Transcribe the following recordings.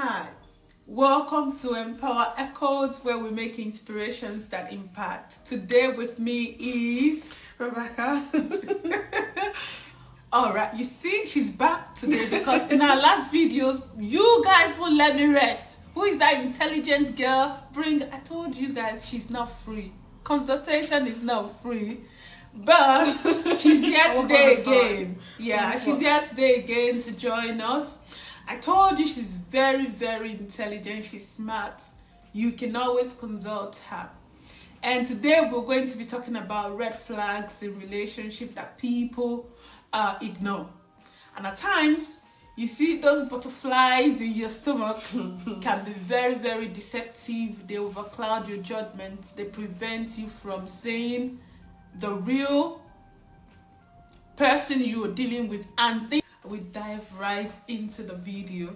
Hi, welcome to Empower Echoes, where we make inspirations that impact. Today with me is Rebecca. Alright, you see, she's back today because in our last videos, you guys won't let me rest. Who is that intelligent girl? I told you guys she's not free. Consultation is not free. But she's here today again. Yeah, she's here today again to join us. I told you she's very, very intelligent. She's smart. You can always consult her. And today we're going to be talking about red flags in relationship that people ignore. And at times, you see those butterflies in your stomach can be very, very deceptive. They overcloud your judgment. They prevent you from seeing the real person you're dealing with, and we dive right into the video.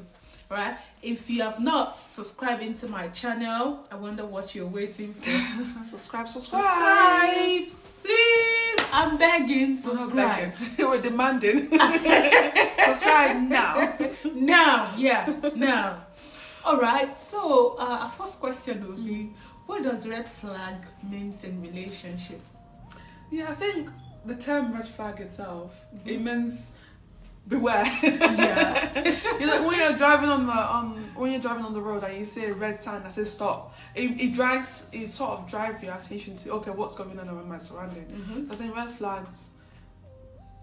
Right, if you have not subscribed into my channel, I wonder what you're waiting for. subscribe please, I'm begging. Subscribe. We're demanding. Subscribe now. Now. All right, so our first question will be, what does red flag means in relationship? Yeah, I think the term red flag itself, it means beware. Yeah. You know, when you're driving on the road and you see a red sign that says stop, it sort of drives your attention to, okay, what's going on around my surrounding. I think red flags,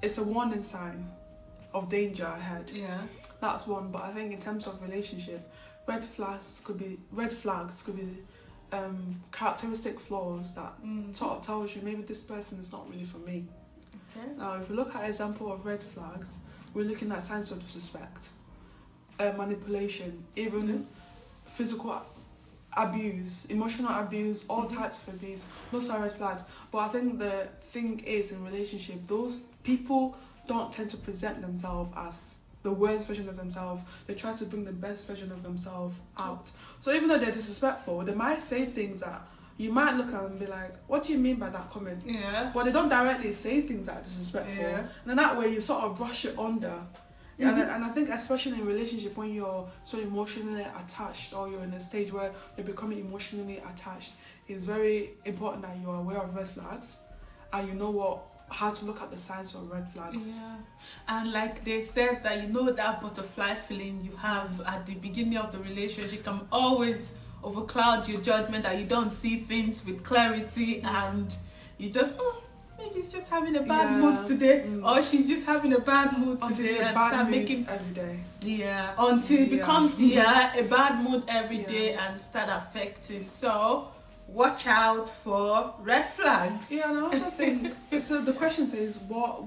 it's a warning sign of danger ahead. Yeah. That's one. But I think in terms of relationship, red flags could be characteristic flaws that sort of tells you maybe this person is not really for me. Okay. Now, if we look at an example of red flags, we're looking at signs of disrespect, manipulation, even physical abuse, emotional abuse, all types of abuse. Those are red flags. But I think the thing is, in relationship, those people don't tend to present themselves as the worst version of themselves. They try to bring the best version of themselves out. So even though they're disrespectful, they might say things that you might look at and be like, what do you mean by that comment? Yeah. But they don't directly say things that are disrespectful. Yeah. And then that way you sort of brush it under. And I think especially in a relationship, when you're so emotionally attached, or you're in a stage where you're becoming emotionally attached, it's very important that you're aware of red flags and you know how to look at the signs of red flags. Yeah. And like they said, that that butterfly feeling you have at the beginning of the relationship can always overcloud your judgment, that you don't see things with clarity, and you just, maybe it's just having a bad mood today, or she's just having a bad mood today, and start making every day. Yeah, until it becomes a bad mood every day and start affecting. So watch out for red flags. Yeah, and I also think so. The question is, what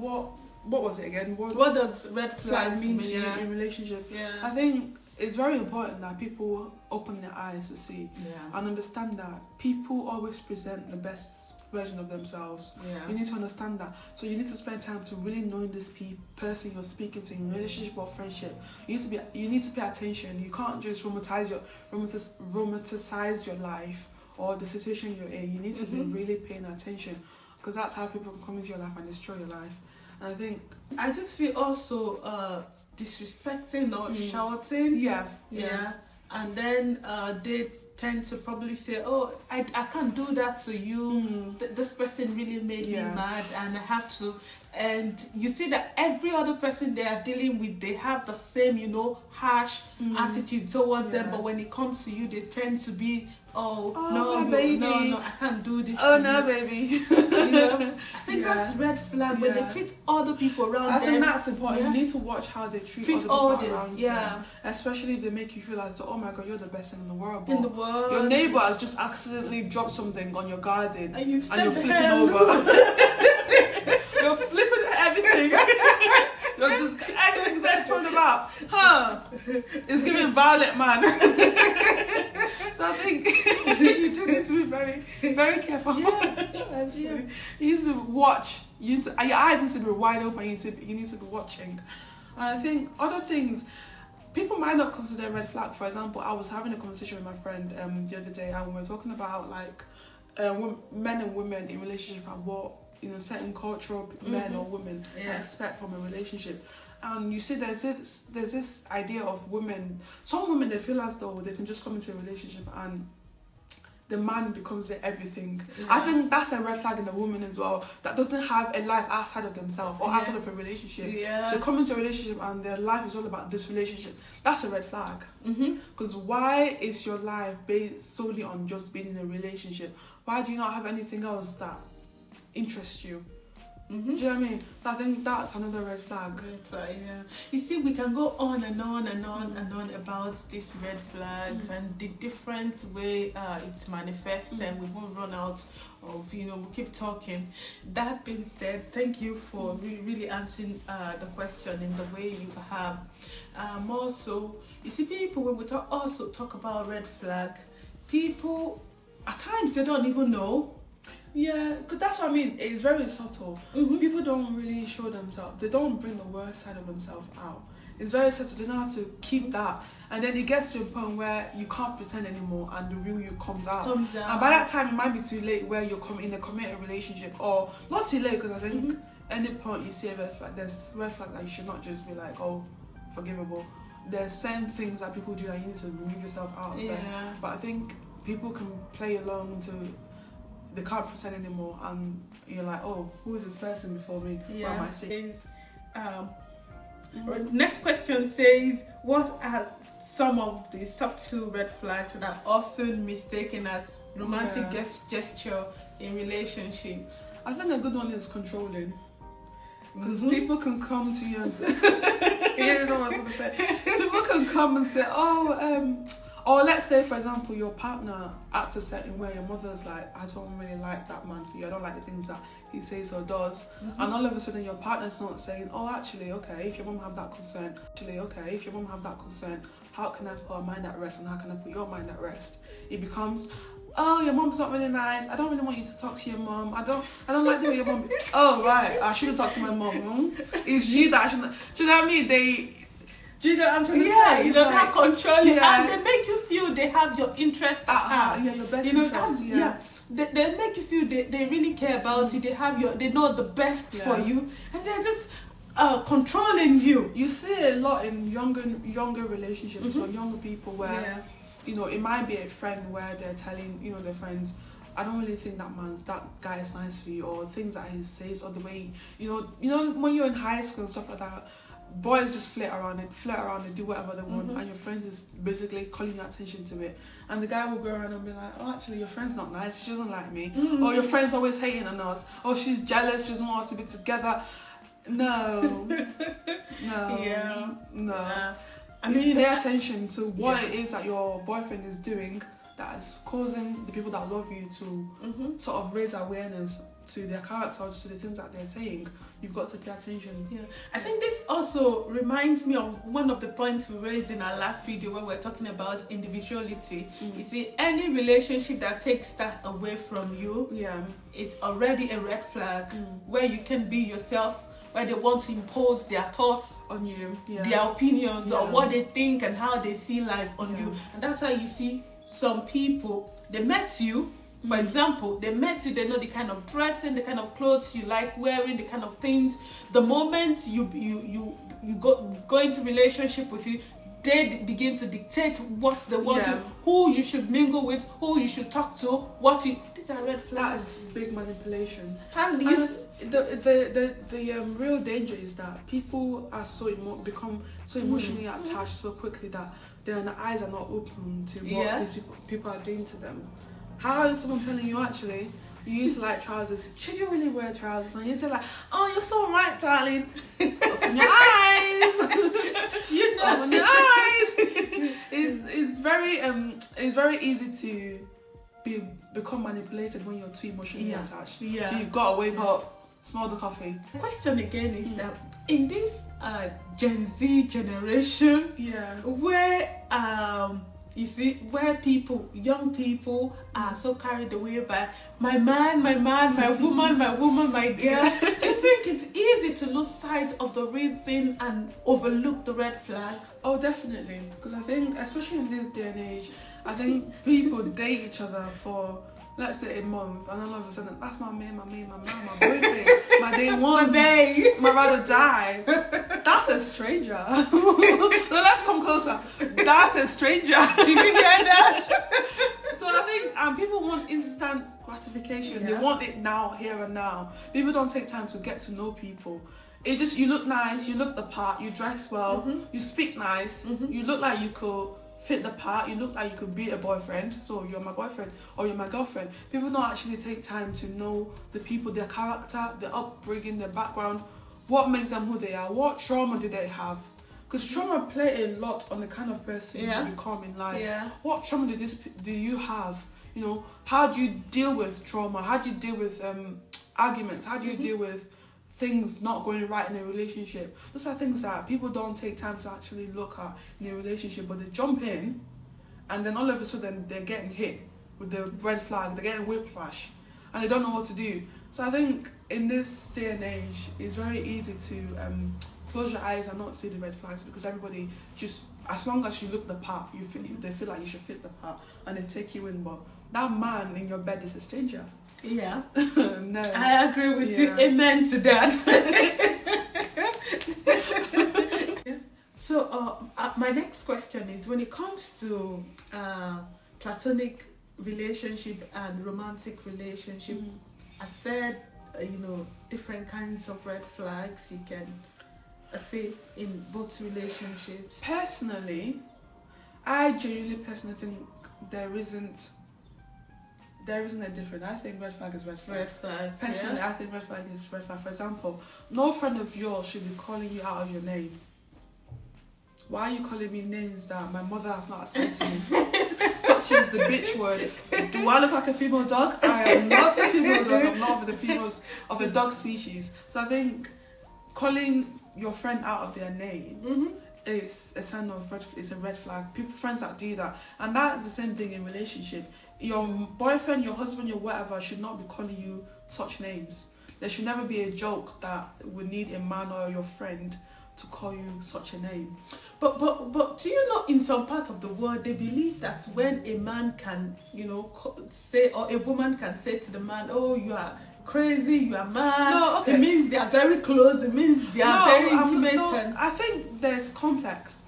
was it again? What does red flag mean to you in relationship? Yeah, I think it's very important that people open their eyes to see and understand that people always present the best version of themselves. Yeah. You need to understand that. So you need to spend time to really knowing this person you're speaking to in relationship or friendship. You need to pay attention. You can't just romanticize your life or the situation you're in. You need to be really paying attention, because that's how people can come into your life and destroy your life. And I just feel also disrespecting or shouting. Yeah. And then they tend to probably say, oh, I can't do that to you. This person really made me mad, and I have to. And you see that every other person they are dealing with, they have the same, harsh attitude towards them. But when it comes to you, they tend to be, no, baby, no, I can't do this. Oh no, baby. I think that's red flag when they treat other people around them. I think that's important. You need to watch how they treat other people around you. Especially if they make you feel as though, oh my god, you're the best thing in the world. But your neighbor has just accidentally dropped something on your garden, and you're flipping over. You're flipping everything. You're just everything's thrown about. It's giving violate, man. So I think you just need to be very, very careful. You need to watch. Your eyes need to be wide open. You need to be watching. And I think other things people might not consider red flag. For example, I was having a conversation with my friend the other day, and we were talking about like men and women in relationship and what certain cultural men or women expect from a relationship. And you see, there's this idea of women. Some women, they feel as though they can just come into a relationship and the man becomes their everything. Yeah. I think that's a red flag in a woman as well, that doesn't have a life outside of themselves or outside of a relationship. Yeah. They come into a relationship and their life is all about this relationship. That's a red flag. Because why is your life based solely on just being in a relationship? Why do you not have anything else that interests you? Do you know what I mean? I think that's another red flag. Red flag, yeah. You see, we can go on and on and on and on about these red flags and the different way it's manifested, and we won't run out of, we'll keep talking. That being said, thank you for really answering the question in the way you have. Also, you see, people, when we talk about red flag, people, at times, they don't even know. Yeah, because that's what I mean. It's very subtle. People don't really show themselves. They don't bring the worst side of themselves out. It's very subtle. They know how to keep that. And then it gets to a point where you can't pretend anymore and the real you comes out. And by that time, it might be too late where you're in a committed relationship. Or not too late, because I think any point you see a red flag, there's red flag that you should not just be like, oh, forgivable. There's certain things that people do that you need to remove yourself out of there. But I think people can play along to... They can't pretend anymore, and you're like, oh, who is this person before me? Yeah. What am I saying? Next question says, what are some of the subtle red flags that are often mistaken as romantic gesture in relationships? I think a good one is controlling. Because people can come to you and say, you know what I was going to say. People can come and say, oh, or let's say, for example, your partner acts a certain way, your mother's like, I don't really like that man for you, I don't like the things that he says or does. And all of a sudden your partner's not saying, oh, actually, okay, if your mum have that concern, how can I put our mind at rest and how can I put your mind at rest? It becomes, oh, your mum's not really nice, I don't really want you to talk to your mum, I don't like the way your mum... Oh, right, I shouldn't talk to my mum. It's you that I shouldn't... Do you know what I mean? Do you know what I'm trying to say? You don't have control, and they make you feel they have your interest at heart. Yeah, your best interest. They make you feel they really care about you. They know the best for you, and they're just controlling you. You see a lot in younger relationships or younger people where it might be a friend where they're telling their friends, I don't really think that guy is nice for you, or things that he says, or the way when you're in high school and stuff like that. Boys just flirt around and do whatever they want, and your friends is basically calling your attention to it, and the guy will go around and be like, oh, actually your friend's not nice, she doesn't like me, or your friend's always hating on us, or she's jealous, she doesn't want us to be together. No. I mean, pay attention to what it is that your boyfriend is doing that is causing the people that love you to sort of raise awareness to their character, to the things that they're saying. You've got to pay attention. Yeah, I think this also reminds me of one of the points we raised in our last video when we're talking about individuality. You see, any relationship that takes that away from you, it's already a red flag. Where you can be yourself, where they want to impose their thoughts on you, their opinions, or what they think and how they see life on you. And that's why you see some people, they met you. For example, they met you, they know the kind of dressing, the kind of clothes you like wearing, the kind of things. The moment you go into relationship with you, they begin to dictate what they want you, who you should mingle with, who you should talk to, these are red flags. That's big manipulation. The real danger is that people are become so emotionally attached so quickly that their eyes are not open to what these people are doing to them. How is someone telling you, actually, you used to like trousers, should you really wear trousers? And you say like, oh, you're so right, darling. Open your eyes. Open your eyes. It's very easy to become manipulated when you're too emotionally attached. So you've got to wake up, smell the coffee. The question again is that in this Gen Z generation, where you see, where young people are so carried away by my man, my woman, my girl. I think it's easy to lose sight of the real thing and overlook the red flags. Oh, definitely. Because I think, especially in this day and age, I think people date each other for let's say a month, and then all of a sudden, that's my man, my boyfriend, my day one, my ride or die. That's a stranger. No, let's come closer. That's a stranger. Did you hear that? So I think people want instant gratification. Yeah. They want it now, here and now. People don't take time to get to know people. It just, you look nice, you look the part, you dress well, you speak nice, you look like you could fit the part, you look like you could be a boyfriend, so you're my boyfriend or you're my girlfriend. People don't actually take time to know the people, their character, their upbringing, their background, what makes them who they are, what trauma do they have. Because trauma play a lot on the kind of person you become in life. Yeah. What trauma do you have? You know, how do you deal with trauma? How do you deal with arguments? How do you deal with things not going right in a relationship? Those are things that people don't take time to actually look at in a relationship, but they jump in and then all of a sudden they're getting hit with the red flag, they're getting whiplash and they don't know what to do. So I think in this day and age, it's very easy to close your eyes and not see the red flags, because everybody just, as long as you look the part, they feel like you should fit the part and they take you in. But that man in your bed is a stranger. Yeah. No. I agree with you. Amen to that. So my next question is, when it comes to platonic relationship and romantic relationship, are there different kinds of red flags you can see in both relationships? Personally, I genuinely think there isn't a difference. I think red flag is red flag. Red flags. Personally, I think red flag is red flag. For example, no friend of yours should be calling you out of your name. Why are you calling me names that my mother has not assigned to me? She's the bitch word. Do I look like a female dog? I am not a female dog. I'm not of the females of a dog species. So I think calling your friend out of their name is a sign of it's a red flag. Friends that do that, and that's the same thing in relationship. Your boyfriend, your husband, your whatever should not be calling you such names. There should never be a joke that would need a man or your friend to call you such a name. But do you know, in some part of the world, they believe that when a man can, say, or a woman can say to the man, "Oh, you are crazy, you are mad," no, okay. It means they are very close, it means they are very intimate. No, I think there's context.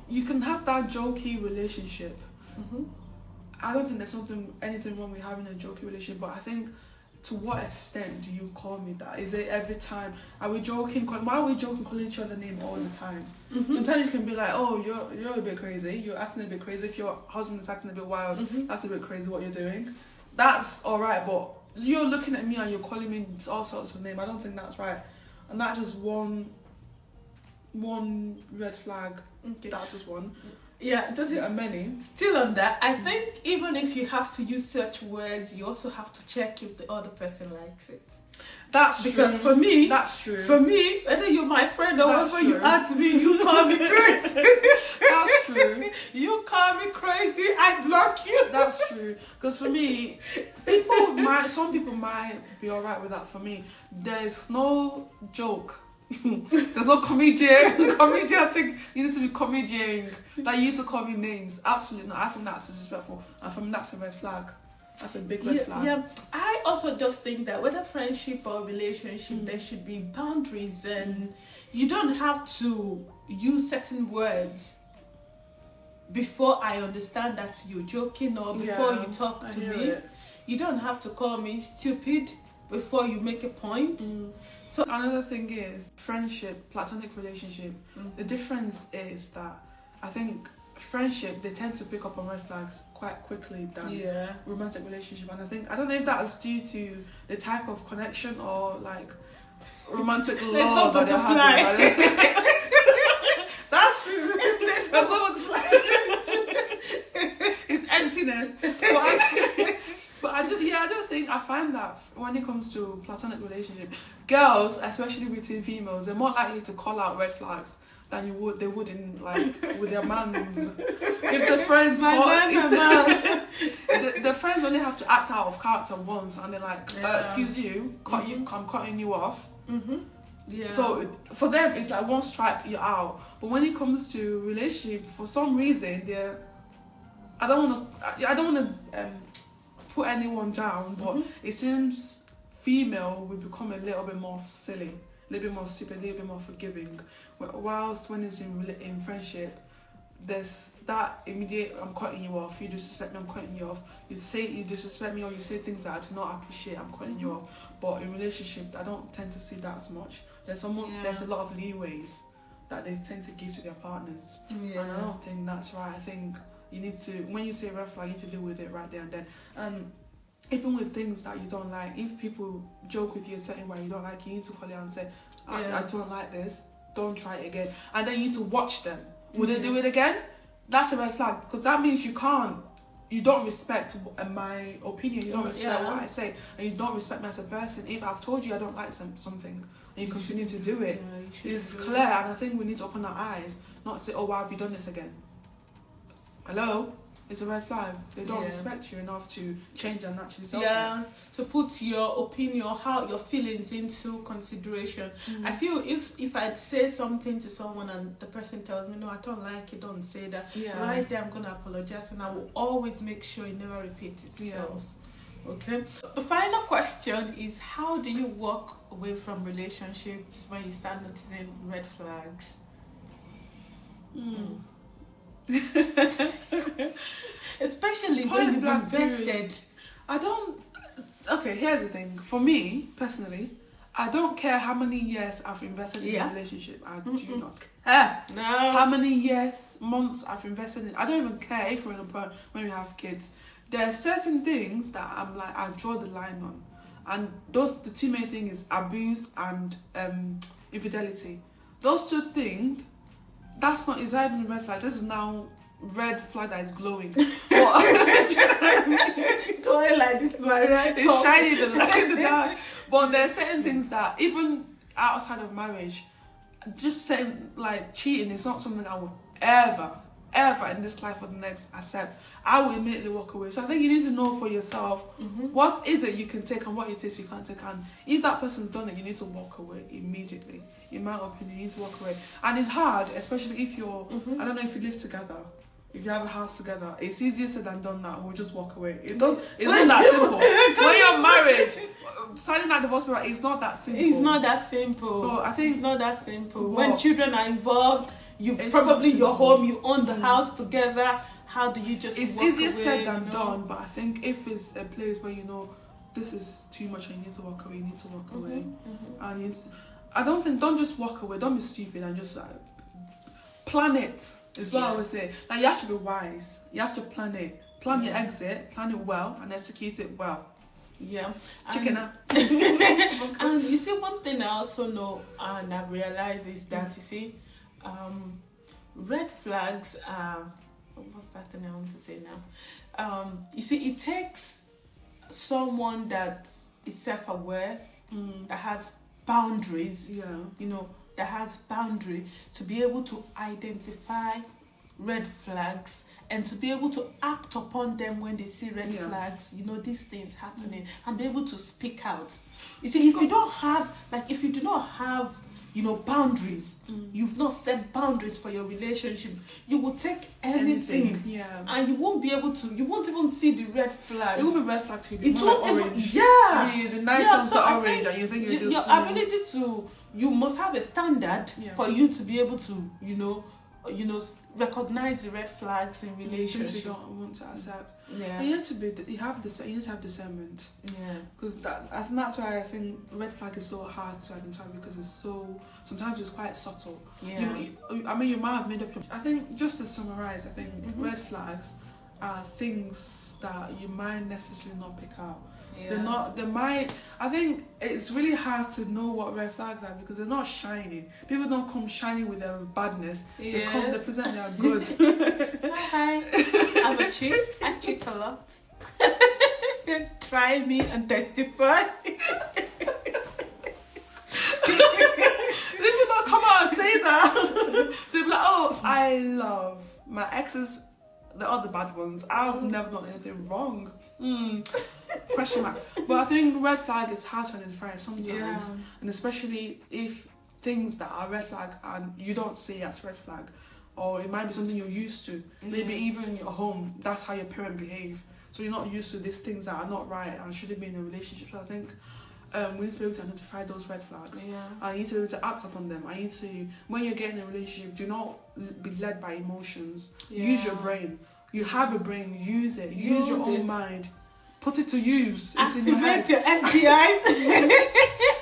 You can have that jokey relationship. I don't think there's anything wrong with having a jokey relationship, but I think, to what extent do you call me that? Is it every time? Are we joking? Why are we joking, calling each other name all the time? Sometimes you can be like, "Oh, you're a bit crazy. You're acting a bit crazy. If your husband is acting a bit wild, that's a bit crazy what you're doing. That's all right, but you're looking at me and you're calling me all sorts of names. I don't think that's right." And that's just one red flag. Okay. That's just one. Yeah, there are many. Still on that, I think even if you have to use such words, you also have to check if the other person likes it. That's true. Because for me, that's true. For me, whether you're my friend or whatever you add to me, you call me crazy. That's true. You call me crazy, I block you. That's true. Because for me, some people might be alright with that. For me, there's no joke. There's no comedian. I think you need to be comedian. That you need to call me names. Absolutely not. I think that's disrespectful. And for me, that's a red flag. That's a big red flag. Yeah, I also just think that whether friendship or relationship, there should be boundaries, and you don't have to use certain words before I understand that you're joking, or before you talk to me. You don't have to call me stupid before you make a point. So another thing is friendship, platonic relationship. The difference is that I think friendship, they tend to pick up on red flags quite quickly than romantic relationship, and I don't know if that is due to the type of connection or like romantic love that they're having. That's true. That's not it's emptiness. But I find that when it comes to platonic relationship, girls, especially between females, they're more likely to call out red flags than they would in with their mans. If the friends the friends only have to act out of character once, and they're like, "Excuse you, I'm cutting you off." Yeah. So for them, it's like one strike, you're out. But when it comes to relationship, for some reason, I don't want to put anyone down, but it seems female will become a little bit more silly, a little bit more stupid, a little bit more forgiving. Whilst when it's in friendship, there's that immediate, I'm cutting you off, you disrespect me, I'm cutting you off. You say you disrespect me or you say things that I do not appreciate, I'm cutting you off. But in relationship, I don't tend to see that as much. There's a lot of leeways that they tend to give to their partners. And I don't think that's right. I think you need to, when you say red flag, you need to deal with it right there and then. And even with things that you don't like, if people joke with you a certain way you don't like, you need to call it out and say, I don't like this, don't try it again. And then you need to watch them. Would they do it again? That's a red flag, because that means you don't respect my opinion, you don't respect what I say, and you don't respect me as a person. If I've told you I don't like something and you continue to do it, it's clear. And I think we need to open our eyes, not say, oh, why have you done this again? Hello? It's a red flag. They don't respect you enough to change and actually solve it. To put your opinion, how your feelings into consideration. I feel if I say something to someone and the person tells me, no, I don't like it, don't say that, right there I'm going to apologize, and I will always make sure it never repeats itself. Okay. The final question is, how do you walk away from relationships when you start noticing red flags? Especially when you've invested. Okay, here's the thing. For me, personally, I don't care how many years I've invested in a relationship. I do not care. No. How many years, months I've invested in. I don't even care if we're in a pair when we have kids. There are certain things that I'm like, I draw the line on. And the two main things is abuse and infidelity. Those two things, is that even a red flag? This is now red flag that is glowing. Glowing like this, my right? It's shining in the dark. But there are certain things that even outside of marriage, just saying like cheating is not something I would ever in this life or the next accept. I will immediately walk away. So I think you need to know for yourself what is it you can take and what it is you can't take. And if that person's done it, you need to walk away immediately. In my opinion, you need to walk away. And it's hard, especially if you're, I don't know if you live together, if you have a house together, it's easier said than done that. We'll just walk away. It's not that simple. When you're married, signing that divorce paper, it's not that simple. It's not that simple. So I think it's not that simple. When children are involved, your home, you own the house together. How do you just It's walk easier away, said than done, but I think if it's a place where you know this is too much and you need to walk away, you need to walk away. And don't just walk away, don't be stupid and just like plan it. Is what I would say. Like, you have to be wise. You have to plan it. Plan your exit, plan it well, and execute it well. Yeah. Chicken up. And you see, one thing I also know and I've realized is that, you see, red flags are, what's that thing I want to say now? You see, it takes someone that is self-aware, that has boundaries, that has boundary, to be able to identify red flags and to be able to act upon them when they see red flags, these things happening, and be able to speak out. You see, if you do not have boundaries, you've not set boundaries for your relationship, you will take anything. And you won't even see the red flags. It will be red flags to you. It's not like orange. The nice ones are orange and you think you're just... Your ability to... You must have a standard for you to be able to, recognize the red flags in relationships. You don't want to accept. And you have discernment. Because I think that's why I think red flag is so hard to identify, because sometimes it's quite subtle. You might have made up. I think, just to summarize, I think red flags are things that you might necessarily not pick out. I think it's really hard to know what red flags are because they're not shining. People don't come shining with their badness. They present they are good. Hi. I'm a cheat. I cheat a lot. Try me and testify. People don't come out and say that. They'll be like, oh, I love my exes, the other bad ones. I've never done anything wrong. Question mark. But I think red flag is hard to identify sometimes, and especially if things that are red flag and you don't see as red flag, or it might be something you're used to. Maybe even in your home, that's how your parent behave. So you're not used to these things that are not right and shouldn't be in a relationship. So I think we need to be able to identify those red flags. I need to be able to act upon them. I need to, when you're getting in a relationship, do not be led by emotions. Use your brain. You have a brain, use it. Use your own mind. Put it to use. It's in your head. Your FBI.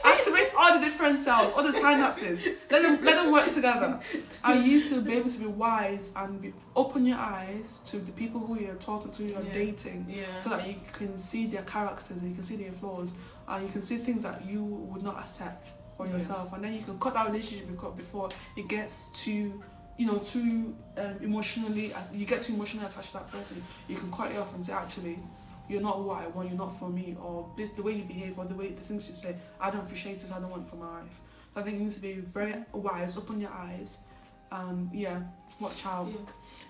Activate all the different cells, all the synapses. Let them work together. And you to be able to be wise and open your eyes to the people who you're talking to, you're dating, so that you can see their characters, and you can see their flaws, and you can see things that you would not accept for yourself, and then you can cut that relationship before it gets too emotionally. You get too emotionally attached to that person. You can cut it off and say, actually, you're not what I want, you're not for me, or this, the way you behave, or the things you say, I don't appreciate this, I don't want it for my life. So I think you need to be very wise, open your eyes, and watch out.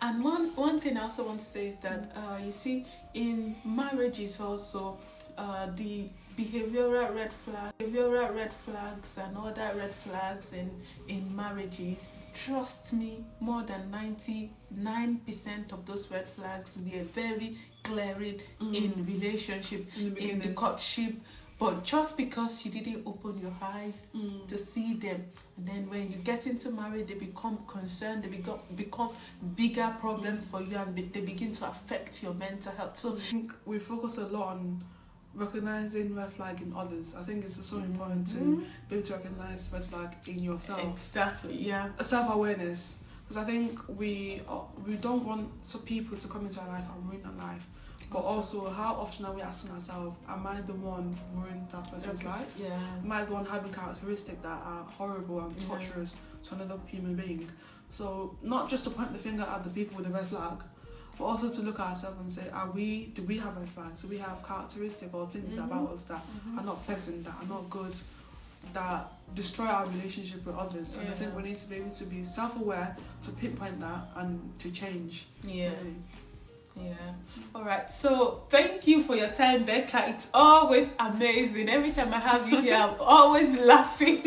And one thing I also want to say is that you see, in marriages also, the behavioral red flags and other red flags in marriages, trust me, more than 99% of those red flags were very glaring in relationship, in the courtship. But just because you didn't open your eyes to see them, and then when you get into marriage, they become concerned, they become bigger problems for you, and they begin to affect your mental health. So I think we focus a lot on recognizing red flag in others. I think it's so important to be able to recognize red flag in yourself. Exactly, Self-awareness. Because I think we don't want some people to come into our life and ruin our life. But also, how often are we asking ourselves, am I the one ruining that person's life? Am I the one having characteristics that are horrible and torturous to another human being? So not just to point the finger at the people with the red flag, but also to look at ourselves and say, do we have red flags? Do we have characteristics or things about us that are not pleasant, that are not good, that destroy our relationship with others? And I think we need to be able to be self-aware, to pinpoint that, and to change. Really. All right, so thank you for your time, Becca. It's always amazing. Every time I have you here, I'm always laughing.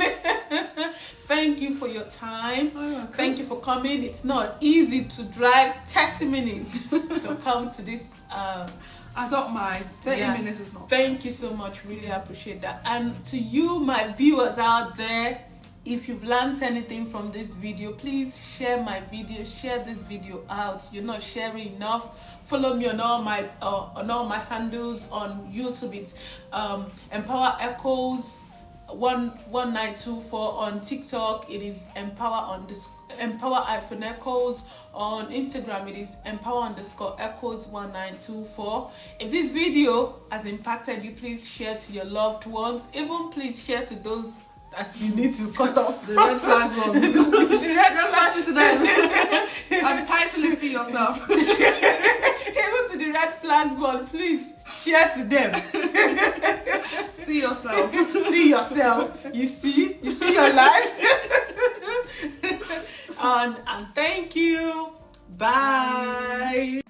Thank you for your time. Thank you for coming. It's not easy to drive 30 minutes to come to this. I don't mind. 30 minutes is not. Thank you so much. Really appreciate that. And to you, my viewers out there, if you've learned anything from this video, please share my video, share this video out. You're not sharing enough. Follow me on all my handles. On YouTube, it's Empower Echoes 1924. On TikTok, it is Empower Echoes. On Instagram, it is Empower_Echoes 1924. If this video has impacted you, please share to your loved ones. Even please share to those that you need to cut off. The red flags ones. The red flags to them. And title is See Yourself. Even to the red flags one, please share to them. See yourself. See yourself. You see your life. And thank you. Bye.